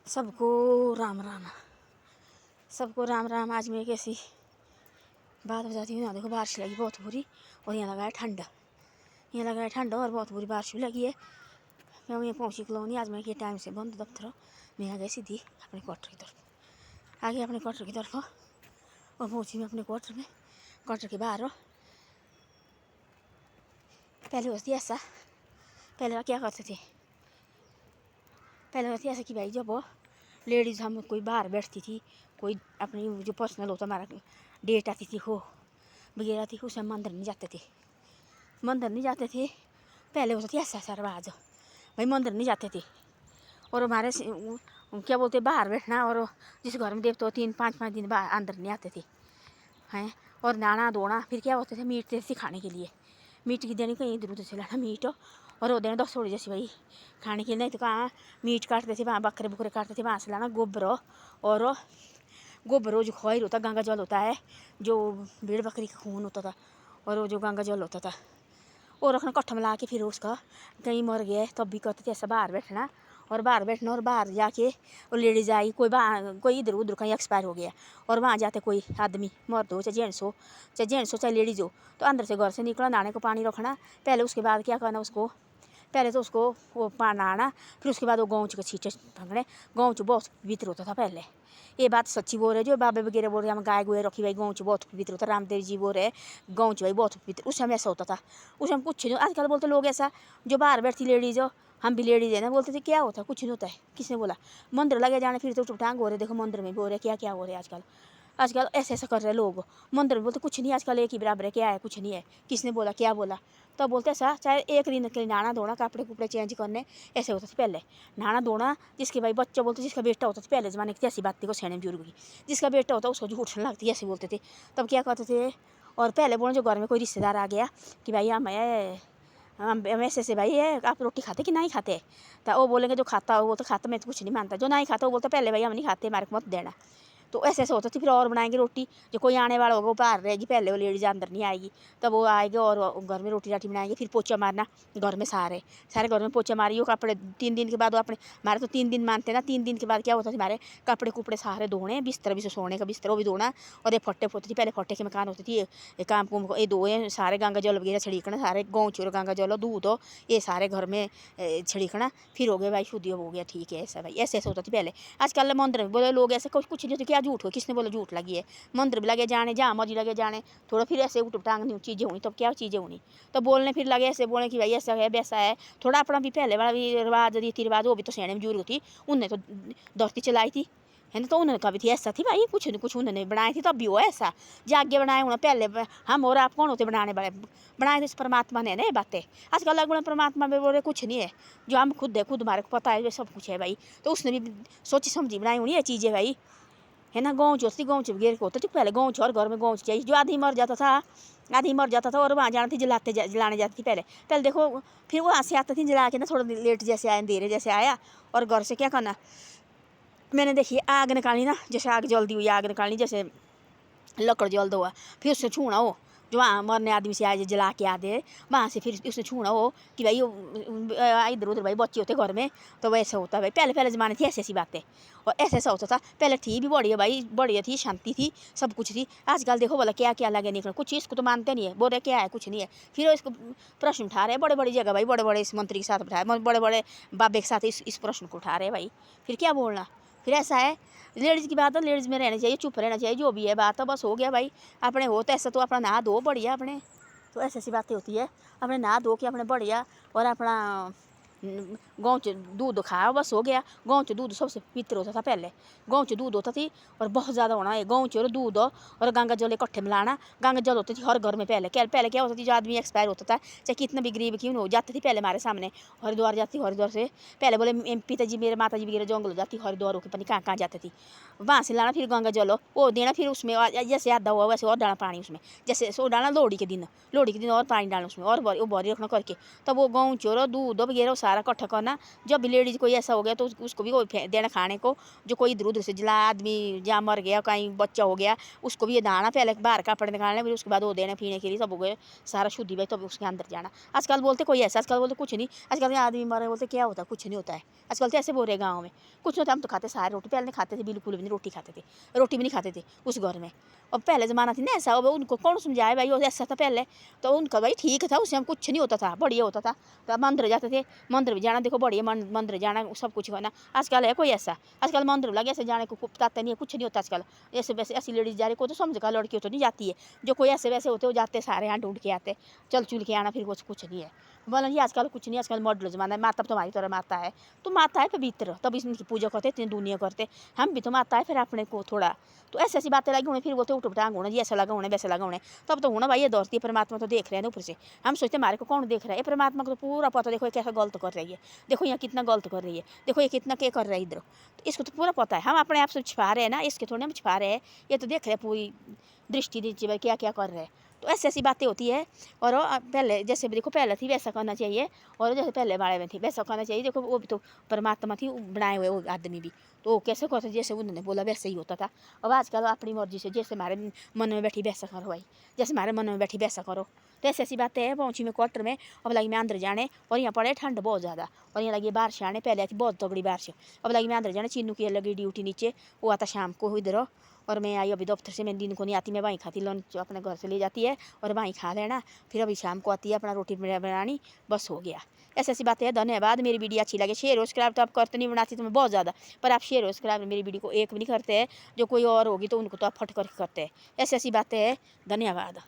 सबको राम राम। सबको राम राम। आज मैं कैसी बात हो जाती हूँ ना। देखो बारिश लगी बहुत बुरी और यहाँ लगा है ठंड। यहाँ लगा है ठंड और बहुत बुरी बारिश भी लगी है। मैं वहीं पहुँची कॉलोनी। आज मैं के टाइम से बंद दफ्तर। मैं आ गई सीधी अपने क्वार्टर की तरफ। आ गई अपने क्वार्टर की तरफ और पहुँची मैं अपने क्वार्टर में। क्वार्टर के बाहर पहले होती ऐसा, पहले क्या करते थे, पहले होती ऐसा कि भाई जब लेडीज़ हम कोई बाहर बैठती थी, कोई अपनी जो पर्सनल होता हमारा डेट आती थी हो वगैरह थी, उसे हम मंदिर नहीं जाते थे। मंदिर नहीं जाते थे पहले होता थी ऐसा रिवाज भाई, मंदिर नहीं जाते थे। और हमारे क्या बोलते बाहर बैठना, और जिस घर में देवते 3-5 दिन बाहर अंदर नहीं आते थे हैं। और नहाना धोना फिर क्या होते थे, मीट देते खाने के लिए। मीट की देनी कहीं इधर उधर से लाना मीट और वो देना 10 थोड़ी जैसी भाई खाने के लिए। नहीं तो कहाँ मीट काटते थे, वहाँ बकरे बुकरे काटते थे, वहाँ से लाना गोबर। और गोबर जो खॉइल होता, गंगा जल होता है, जो भेड़ बकरी का खून होता था, और वो जो गंगा जल होता था वो रखना कट्ठा मिला के। फिर उसका कहीं मर गया तब भी कहते थे ऐसा बाहर बैठना, और बाहर बैठना, और बाहर जाके वो लेडीज आई, कोई इधर उधर कहीं एक्सपायर हो गया, और वहाँ जाते कोई आदमी मर्द हो चाहे जेंट्स हो चाहे लेडीज़ हो, तो अंदर से घर से निकला, नहाने को पानी रखना पहले। उसके बाद क्या करना, उसको पहले तो उसको वो नहाना, फिर उसके बाद वो गौच के छींटे भंगने। गौच बहुत पवित्र होता था पहले। ये बात सच्ची बोल रहे जो बाबे वगैरह बोल रहे हम गाय गुए रखी भाई, गौच बहुत पवित्र होता। रामदेव जी बोल रहे गौच भाई बहुत पवित्र। उस समय ऐसा होता था, उस समय कुछ नहीं। आजकल बोलते लोग ऐसा जो बाहर बैठती लेडीज हो, हम भी लेडीज है ना, बोलते थे क्या होता, कुछ नहीं होता है। किसने बोला मंदिर लगे जाने, फिर तो टूटांग हो रहे। देखो मंदिर में बोल रहे क्या क्या हो रहे आजकल। आजकल ऐसा कर रहे लोग मंदिर में, बोलते कुछ नहीं आजकल एक ही बराबर है, क्या है कुछ नहीं है। किसने बोला क्या बोला, तब बोलते ऐसा। चाहे एक दिन के लिए नहाना धोना, कपड़े कुपड़े चेंज करने, ऐसे होता था पहले। नहाना धोना जिसके भाई बच्चा बोलते, जिसका बेटा होता था पहले ज़माने की ऐसी बात थी को सैने बुजुर्ग की, जिसका बेटा होता उसको झूठ लगती ऐसे बोलते थे। तब क्या कहते थे, और पहले बोले जो घर में कोई रिश्तेदार आ गया कि भाई हम ऐसे से भाई है, आप रोटी खाते कि नहीं खाते, तो वो बोलेंगे जो खाता हो वो तो खाता, मैं तो कुछ नहीं मानता। जो नहीं खाता वो बोलता पहले भाई हम नहीं खाते, हमारे को मत देना। तो ऐसे ऐसे होता था। फिर और बनाएंगे रोटी, जो कोई आने वाला होगा वो बाहर रहेगी, पहले वो लेडीज अंदर नहीं आएगी, तब वो आएगी और घर में रोटी राटी बनाएंगे। फिर पोछा मारना घर में, सारे घर में पोछा मारिए। कपड़े 3 दिन के बाद वो अपने, हमारे तो 3 दिन मानते ना, 3 दिन के बाद क्या होता था, हमारे कपड़े कुपड़े सारे धोने, बिस्तर भी सोने का बिस्तर वो भी धोना। और ये फट्टे होती थी पहले, फट्टे के मकान होती थी, ये काम कुम ये धोए सारे, गंगा जल वगैरह छिड़कना सारे, गाँव चोर गंगा जल दूध हो ये सारे घर में छिड़कना। फिर हो गए भाई शुद्ध हो गया, ठीक है ऐसा भाई, ऐसे ऐसे होता था पहले। आजकल मंदिर में बोले लोग ऐसे कुछ नहीं होते, क्या झूठ हो, किसने बोला झूठ लगी है। मंदिर भी लगे जाने, जहाँ मर्जी लगे जाने, थोड़ा फिर ऐसे उठ टांग चीज़ें हुई, तब क्या चीज़ें हुई, तब बोलने फिर लगे ऐसे बोले कि भाई ऐसा है वैसा है। थोड़ा अपना भी पहले वाला भी रिवाज रीति रिवाज वो भी तो सैने बुजुर्ग थी, उनने तो धरती चलाई थी है ना, तो उन्होंने कभी थी ऐसा थी भाई, कुछ न कुछ उन्होंने बनाई थी, तब भी हो ऐसा जागे बनाए उन्होंने पहले। हम और आप कौन होते बनाने वाले, बनाए थे परमात्मा ने ना ये बातें। आजकल अलग बड़े परमात्मा में बोल रहे कुछ नहीं है, जो हम खुद है, खुद हमारे को पता है सब कुछ है भाई। तो उसने भी सोची समझी बनाई होनी ये चीज़ें भाई, है ना। गाँव होती, गाँव घेर के होते थे पहले, गाँव और घर में गाँव चाहिए। जो आदमी मर जाता था, आदमी मर जाता था और वहाँ जाना थी जलाने जाती थी पहले। पहले देखो फिर वहाँ से आती थी जला के ना, थोड़ा लेट जैसे आया, अंधेरे जैसे आया, और घर से क्या करना, मैंने देखी आग निकाली ना, जैसे आग जल्दी हुई, आग निकालनी जैसे लकड़ जल्द हुआ, फिर उससे छूना हो, जो वहाँ मरने आदमी से आए जला के आदे, वहाँ से फिर उसने छूना हो कि भाई इधर उधर भाई बच्चे होते घर में, तो वैसे होता भाई। पहले पहले ज़माने थी ऐसी ऐसी बातें, और ऐसा ऐसा होता था पहले। थी भी बढ़िया भाई, बढ़िया थी, शांति थी, सब कुछ थी। आजकल देखो बोला क्या क्या लगे निकल, कुछ इसको तो मानते नहीं है, बोल रहे क्या है कुछ नहीं है। फिर इसको प्रश्न उठा रहे बड़े बड़ी जगह भाई, बड़े बड़े इस मंत्री के साथ उठाए, बड़े बड़े बाबे के साथ इस प्रश्न को उठा रहे भाई। फिर क्या बोलना, फिर ऐसा है लेडीज़ की बात है, लेडीज़ में रहना चाहिए, चुप रहना चाहिए, जो भी है बात है बस हो गया भाई। अपने हो तो ऐसा तो अपना नहा दो बढ़िया अपने, तो ऐसी ऐसी बातें होती है। अपने नहा धो के अपने बढ़िया, और अपना गाँव च दूध खाओ बस हो गया। गाँव च दूध सबसे पवित्र होता था पहले, गाँव च दूध होता थी, और बहुत ज़्यादा होना है गाँव च, और दूध और गंगा जल इकट्ठे मिलाना। गंगा जल होती थी हर घर में पहले। पहले क्या होता थी, जो आदमी एक्सपायर होता था, चाहे कितना भी गरीब क्यों हो, जाती थी पहले हमारे सामने हरिद्वार जाती, हरिद्वार से पहले बोले पिताजी मेरे माता जी वगैरह जंगल हो जाती, हरिद्वार होकर पता कहाँ कहाँ जाती थी, वहाँ से लाना फिर गंगा जल वो देना, फिर उसमें जैसे आधा हुआ वैसे और डालना पानी उसमें, जैसे डालना लोहड़ी के दिन और पानी डालना उसमें, और वो भरी रखना करके। तब वो गाँव चोरो दूध वगैरह सारा इकट्ठा करना। जब भी लेडीज़ कोई ऐसा हो गया तो उसको भी देना खाने को। जो कोई इधर उधर से जला आदमी जहाँ मर गया, कहीं बच्चा हो गया, उसको भी ये दाना पहले बाहर कपड़े निकालने, फिर उसके बाद वो देने पीने के लिए, सब हो गए सारा शुद्धि भाई, तब उसके अंदर जाना। आजकल बोलते कोई ऐसा, आजकल बोलते कुछ नहीं, आजकल के आदमी मरे बोलते क्या होता है, कुछ नहीं होता है। आजकल तो ऐसे बोल रहे गाँव में कुछ नहीं होता। हम तो खाते सारे रोटी, पहले नहीं खाते थे बिल्कुल भी नहीं, रोटी खाते थे, रोटी भी नहीं खाते थे उस घर में। और पहले ज़माना थी ना ऐसा, अब उनको कौन समझाए भाई, वो ऐसा था पहले तो उनका भाई ठीक था, उससे हम कुछ नहीं होता था, बढ़िया होता था। तो मंदिर जाते थे, मंदिर भी जाना, देखो बढ़िया मंदिर जाना, सब कुछ करना। आजकल है कोई ऐसा, आजकल मंदिर लगे ऐसे जाने को बताते नहीं है, कुछ नहीं होता आजकल। ऐसे वैसे ऐसी लेडीज़ जा रही को तो समझ का, लड़कियों तो नहीं जाती है। जो कोई ऐसे वैसे होते वो जाते सारे यहाँ ढूंढ के आते, चल चुल के आना, फिर कुछ नहीं है। बोला जी आजकल कुछ नहीं, आजकल मॉडल ज़माना है। माता तुम्हारी तरह माता है, तो माता है पवित्र, तब इनकी पूजा करते, इतनी दुनिया करते। हम भी तो माता है, फिर अपने को थोड़ा तो ऐसी ऐसी बातें लगी उन्हें, फिर बोलते उठ उठांग होना जी, ऐसा लगा उन्हें, वैसा लगा उन्हें। तब तो होना भाई, ये दौड़ती है, परमात्मा तो देख रहे हैं ऊपर से। हम सोचते हमारे को कौन देख रहा है, ये परमात्मा को तो पूरा पता। देखो ये कैसा गलत कर रही है, देखो यहाँ कितना गलत कर रही है, देखो ये कितना क्या कर रहा है इधर, तो इसको तो पूरा पता है। हम अपने आप से छिपा रहे हैं ना, इसके थोड़े हम छिपा रहे हैं, ये तो देख रहे हैं पूरी दृष्टि दीजिए भाई क्या क्या कर रहे हैं। तो ऐसी ऐसी बातें होती है। और पहले जैसे देखो पहले थी वैसा करना चाहिए, और जैसे पहले बारे में थी वैसा करना चाहिए। देखो वो भी तो परमात्मा थी, बनाए हुए वो आदमी भी, तो वो कैसे करते, जैसे उन्होंने बोला वैसे ही होता था। अब आजकल अपनी मर्जी से जैसे हमारे मन में बैठी वैसा करो भाई, जैसे हमारे मन में बैठी वैसा करो। तो ऐसी ऐसी बातें हैं। पहुँची मैं क्वार्टर में, अब लगी मैं अंदर जाने, और यहाँ पड़े ठंड बहुत ज़्यादा, और यहाँ लगी बारिश आने, पहले थी बहुत तगड़ी बारिश। अब लगी मैं अंदर जाने, चीनू की लगी ड्यूटी नीचे, वो आता शाम को इधर। और मैं आई अभी दफ्तर से, मैं दिन को नहीं आती, मैं वहीं खाती, लंच अपने घर से ले जाती है और वहीं खा लेना। फिर अभी शाम को आती है अपना रोटी बनानी, बस हो गया। ऐसी ऐसी बातें हैं। धन्यवाद। मेरी वीडियो अच्छी लगे शेयर और सब्सक्राइब तो आप करते नहीं, बनाती तो मैं बहुत ज़्यादा, पर आप शेयर और सब्सक्राइब मेरी वीडियो को एक भी नहीं करते हैं। जो कोई और होगी तो उनको तो आप फट कर करते हैं। ऐसी ऐसी बातें हैं। धन्यवाद।